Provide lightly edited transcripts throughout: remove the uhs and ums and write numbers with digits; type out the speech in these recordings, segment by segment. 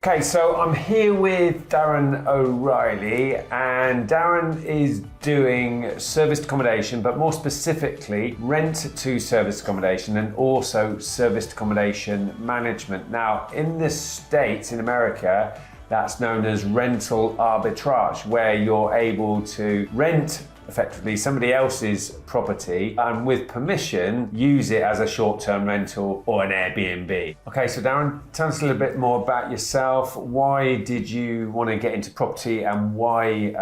Okay, so I'm here with Darren O'Reilly, and Darren is doing serviced accommodation, but more specifically rent to serviced accommodation and also serviced accommodation management. Now, in the States, in America, that's known as rental arbitrage, where you're able to rent effectively somebody else's property and with permission use it as a short-term rental or an Airbnb. Okay, so Darren, tell us a little bit more about yourself. Why did you want to get into property and why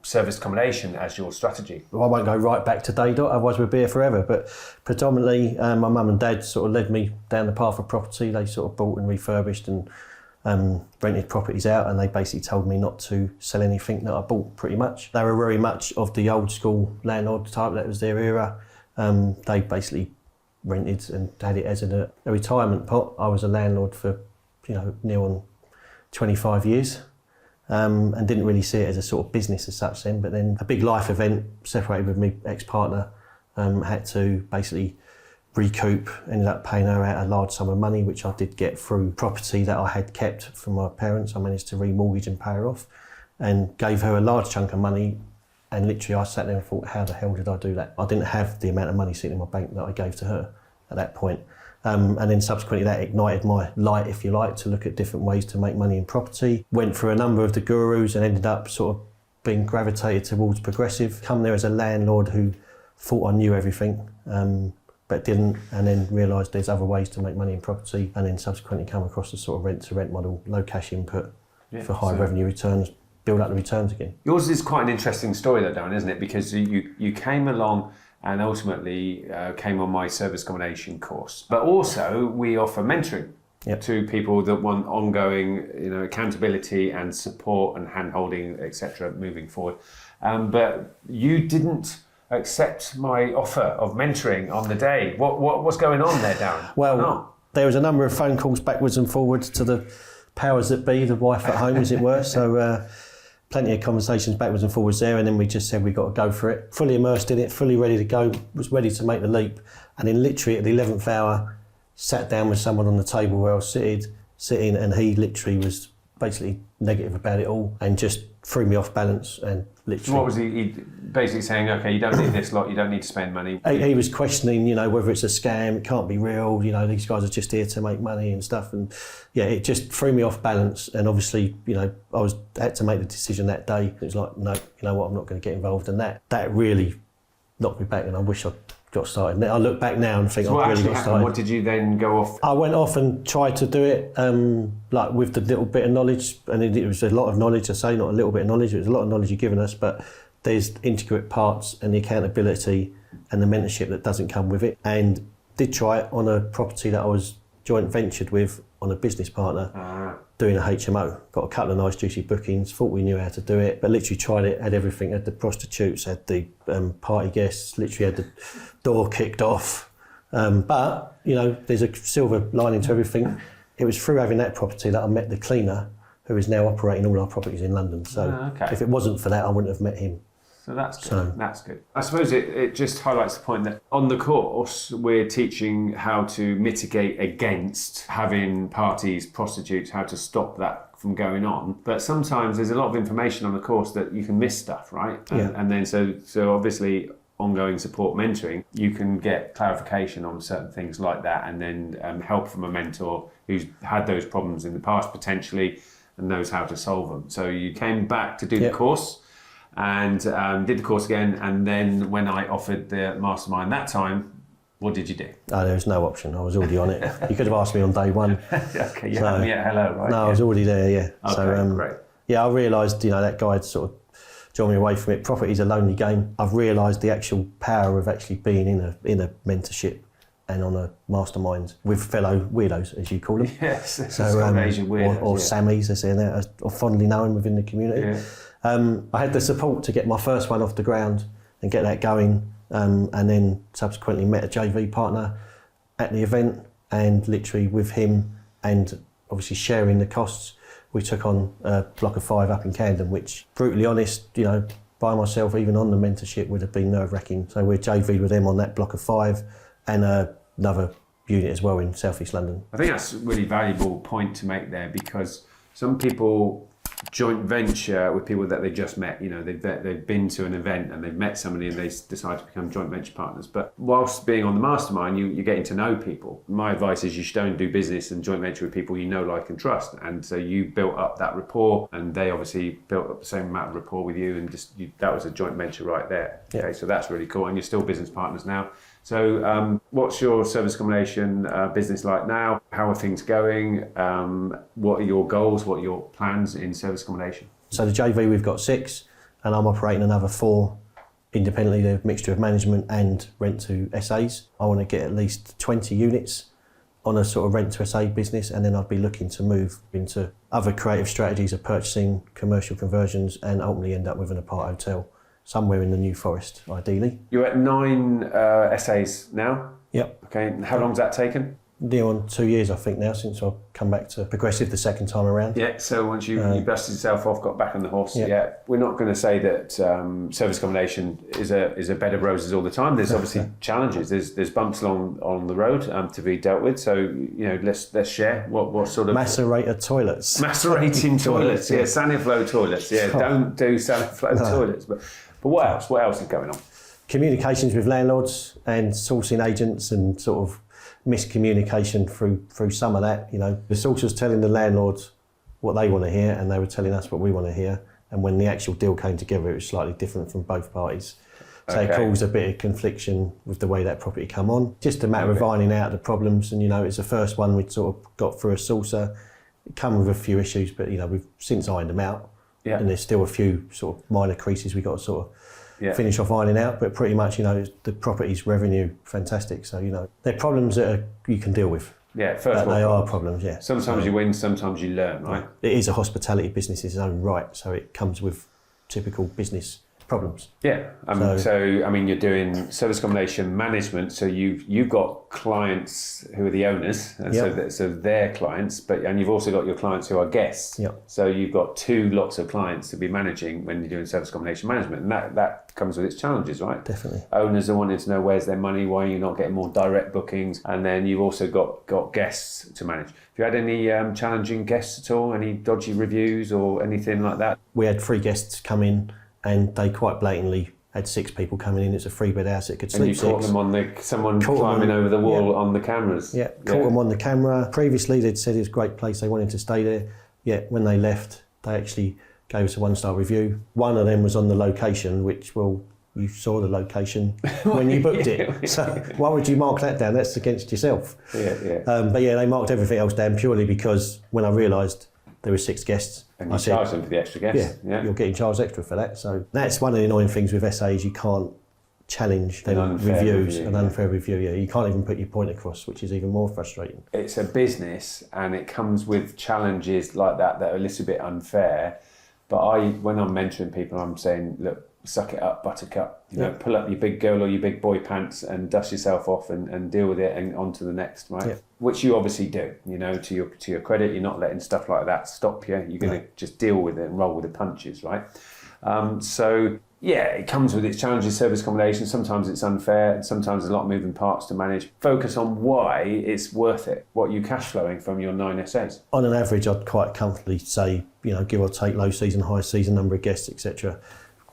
serviced accommodation as your strategy? Well, I won't go right back to day dot, otherwise we'd be here forever, but predominantly my mum and dad sort of led me down the path of property. They sort of bought and refurbished and rented properties out, and they basically told me not to sell anything that I bought, pretty much. They were very much of the old school landlord type, that was their era. They basically rented and had it as a retirement pot. I was a landlord for, near on 25 years and didn't really see it as a sort of business as such then, but then a big life event, separated with my ex-partner, had to basically recoup, ended up paying her out a large sum of money, which I did get through property that I had kept from my parents. I managed to remortgage and pay her off and gave her a large chunk of money, and literally I sat there and thought, how the hell did I do that? I didn't have the amount of money sitting in my bank that I gave to her at that point. And then subsequently that ignited my light, if you like, to look at different ways to make money in property. Went through a number of the gurus and ended up sort of being gravitated towards progressive. Come there as a landlord who thought I knew everything, but didn't, and then realised there's other ways to make money in property, and then subsequently come across the sort of rent-to-rent model, low cash input for high revenue returns, build up the returns again. Yours is quite an interesting story though, Darren, isn't it? Because you came along and ultimately came on my service accommodation course, but also we offer mentoring to people that want ongoing accountability and support and hand-holding, etc., moving forward. But you didn't accept my offer of mentoring on the day. What's going on there, Darren? Well, there was a number of phone calls backwards and forwards to the powers that be, the wife at home, as it were. So plenty of conversations backwards and forwards there, and then we just said we got to go for it. Fully immersed in it, fully ready to go, was ready to make the leap. And then literally at the 11th hour, sat down with someone on the table where I was sitting, and he literally was basically negative about it all and just threw me off balance. And literally, so what was he basically saying? Okay, you don't need this lot, you don't need to spend money. He was questioning, whether it's a scam, it can't be real, these guys are just here to make money and stuff. And yeah, it just threw me off balance. And obviously, I had to make the decision that day. It was like, no, you know what, I'm not going to get involved. And that really knocked me back, and I wish I'd got started. I look back now and think I really got started. What did you then go off? I went off and tried to do it like with the little bit of knowledge, and it was a lot of knowledge. I say not a little bit of knowledge, it was a lot of knowledge you've given us, but there's intricate parts and the accountability and the mentorship that doesn't come with it. And did try it on a property that I was joint ventured with on a business partner doing a HMO. Got a couple of nice juicy bookings, thought we knew how to do it, but literally tried it, had everything, had the prostitutes, had the party guests, literally had the door kicked off. But, there's a silver lining to everything. It was through having that property that I met the cleaner who is now operating all our properties in London. So if it wasn't for that, I wouldn't have met him. So that's good. That's good. I suppose it just highlights the point that on the course we're teaching how to mitigate against having parties, prostitutes, how to stop that from going on. But sometimes there's a lot of information on the course that you can miss stuff, right? And then so obviously ongoing support mentoring, you can get clarification on certain things like that, and then help from a mentor who's had those problems in the past potentially and knows how to solve them. So you came back to do the course and did the course again, and then when I offered the mastermind that time, what did you do? There was no option. I was already on it. You could have asked me on day one. Okay, you haven't yet hello, right? No, I was already there, yeah. Okay, so, great. Yeah, I realised, that guy had sort of drawn me away from it. Property's a lonely game. I've realised the actual power of actually being in a mentorship and on a mastermind with fellow weirdos, as you call them. Yes, so Asian weirdos, or Sammies, as they're fondly known within the community. Yeah. I had the support to get my first one off the ground and get that going, and then subsequently met a JV partner at the event, and literally with him and obviously sharing the costs, we took on a block of 5 up in Camden, which, brutally honest, by myself, even on the mentorship, would have been nerve-wracking. So we're JV'd with them on that block of 5 and another unit as well in South East London. I think that's a really valuable point to make there, because some people joint venture with people that they just met. You know, they've been to an event and they've met somebody and they decide to become joint venture partners. But whilst being on the mastermind, you're getting to know people. My advice is you should only do business and joint venture with people you know, like and trust. And so you built up that rapport, and they obviously built up the same amount of rapport with you, and that was a joint venture right there. Yeah. Okay, so that's really cool, and you're still business partners now. So what's your service accommodation business like now? How are things going? What are your goals? What are your plans in service accommodation? So the JV, we've got 6, and I'm operating another 4 independently. They're a mixture of management and rent to SAs. I want to get at least 20 units on a sort of rent to SA business, and then I'd be looking to move into other creative strategies of purchasing, commercial conversions, and ultimately end up with an apart hotel somewhere in the New Forest, ideally. You're at 9 SAs now? Yep. Okay, and how long's that taken? Near on 2 years, I think now, since I've come back to Progressive the second time around. Yeah, so once you dusted yourself off, got back on the horse, Yeah. we're not going to say that service accommodation is a bed of roses all the time. There's obviously challenges. There's bumps on the road to be dealt with. So, you know, let's share what sort of... Macerator toilets. Macerating toilets, yeah. Saniflow toilets, yeah. Don't do Saniflow toilets. But what else? What else is going on? Communications with landlords and sourcing agents, and sort of miscommunication through some of that. You know, the source telling the landlords what they want to hear, and they were telling us what we want to hear. And when the actual deal came together, it was slightly different from both parties. So it caused a bit of confliction with the way that property come on. Just a matter of ironing out the problems. And, you know, it's the first one we'd sort of got through a saucer. It come with a few issues, but, you know, we've since ironed them out. Yeah. And there's still a few sort of minor creases we got to sort of finish off ironing out, but pretty much, you know, the property's revenue fantastic. So, you know, they're problems that you can deal with. Yeah, first of all, they are problems, yeah. Sometimes you win, sometimes you learn, right? It is a hospitality business in its own right, so it comes with typical business problems. Yeah, so I mean, you're doing service accommodation management, so you've got clients who are the owners, and so they're clients, and you've also got your clients who are guests. Yep. So you've got 2 lots of clients to be managing when you're doing service accommodation management, and that comes with its challenges, right? Definitely. Owners are wanting to know where's their money, why you're not getting more direct bookings, and then you've also got guests to manage. Have you had any challenging guests at all? Any dodgy reviews or anything like that? We had 3 guests come in, and they quite blatantly had 6 people coming in. It's a 3-bed house. It could sleep 6. And you caught them on someone climbing over the wall on the cameras. Yeah, caught them on the camera. Previously, they'd said it was a great place. They wanted to stay there. Yet when they left, they actually gave us a 1-star review. One of them was on the location, which, well, you saw the location when you booked it. So why would you mark that down? That's against yourself. But yeah, they marked everything else down purely because when I realised there were 6 guests, and you charge them for the extra guests. Yeah, you're getting charged extra for that. So that's one of the annoying things with SAs. You can't challenge them reviews, an unfair review. Yeah, you can't even put your point across, which is even more frustrating. It's a business, and it comes with challenges like that are a little bit unfair. But when I'm mentoring people, I'm saying, look, suck it up, buttercup. You know, pull up your big girl or your big boy pants and dust yourself off and deal with it and on to the next, right? Yeah. Which you obviously do, you know, to your credit. You're not letting stuff like that stop you. You're going to just deal with it and roll with the punches, right? So, yeah, it comes with its challenges, service accommodation. Sometimes it's unfair, and sometimes there's a lot of moving parts to manage. Focus on why it's worth it, what you're cash flowing from your 9 SAs. On an average, I'd quite comfortably say, you know, give or take low season, high season, number of guests, etc.,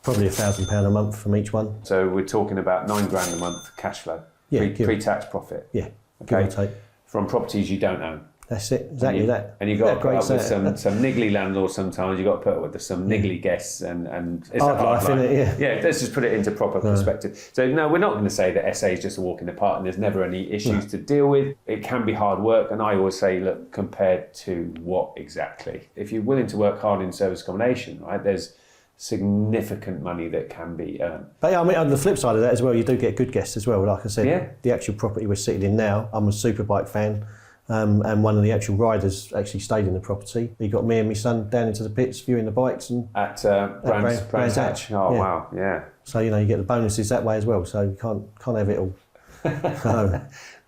probably £1,000 a month from each one. So we're talking about £9,000 a month cash flow, pre-tax profit. Yeah, okay. Give or take. From properties you don't own. That's it, exactly that. And you've got to put up with some niggly landlords sometimes. You've got to put up with some niggly guests, and it's hard life, isn't it? Yeah, let's just put it into proper perspective. So no, we're not going to say that SA is just a walk in the park and there's never any issues to deal with. It can be hard work, and I always say, look, compared to what exactly? If you're willing to work hard in service accommodation, right, there's significant money that can be earned. But yeah, I mean, on the flip side of that as well, you do get good guests as well. Like I said, the actual property we're sitting in now, I'm a superbike fan. And one of the actual riders actually stayed in the property. He got me and my son down into the pits viewing the bikes and at Brands Hatch. Oh yeah. Wow, yeah. So you know you get the bonuses that way as well. So you can't have it all.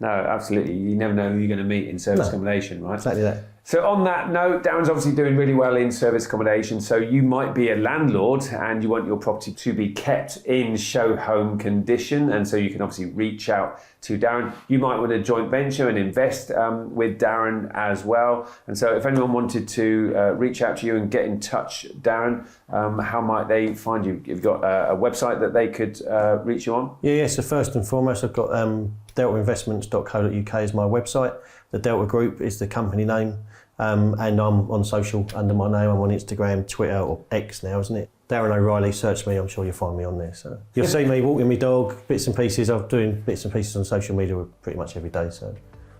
No, absolutely. You never know who you're going to meet in service accommodation, right? Exactly that. So on that note, Darren's obviously doing really well in service accommodation. So you might be a landlord and you want your property to be kept in show home condition. And so you can obviously reach out to Darren. You might want to joint venture and invest with Darren as well. And so if anyone wanted to reach out to you and get in touch, Darren, how might they find you? You've got a website that they could reach you on? Yeah, so first and foremost, I've got deltainvestments.co.uk is my website. The Delta Group is the company name. And I'm on social under my name. I'm on Instagram, Twitter, or X now, isn't it? Darren O'Reilly, search me, I'm sure you'll find me on there. So you'll see me walking my dog, bits and pieces. I'm doing bits and pieces on social media pretty much every day, so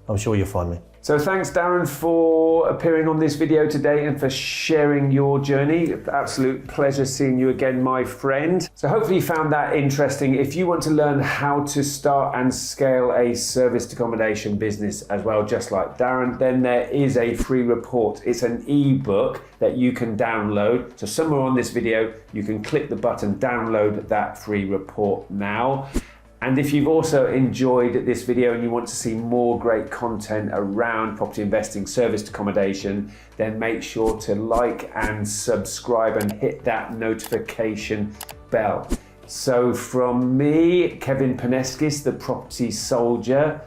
I'm sure you'll find me. So thanks, Darren, for appearing on this video today and for sharing your journey. Absolute pleasure seeing you again, my friend. So hopefully you found that interesting. If you want to learn how to start and scale a serviced accommodation business as well, just like Darren, then there is a free report. It's an ebook that you can download. So somewhere on this video, you can click the button, download that free report now. And if you've also enjoyed this video and you want to see more great content around property investing, serviced accommodation, then make sure to like and subscribe and hit that notification bell. So from me, Kevin Paneskis, the property soldier,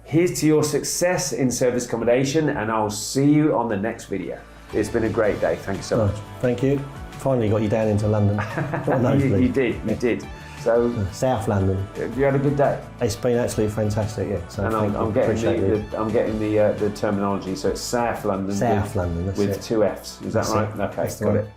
here's to your success in serviced accommodation, and I'll see you on the next video. It's been a great day. Thank you so much. Thank you. Finally got you down into London. You did. So South London. Have you had a good day? It's been absolutely fantastic, yeah. So and I'm getting the terminology. So it's South London. South London, that's with it. 2 Fs. Is that That's right? it. Okay, That's the got one. it.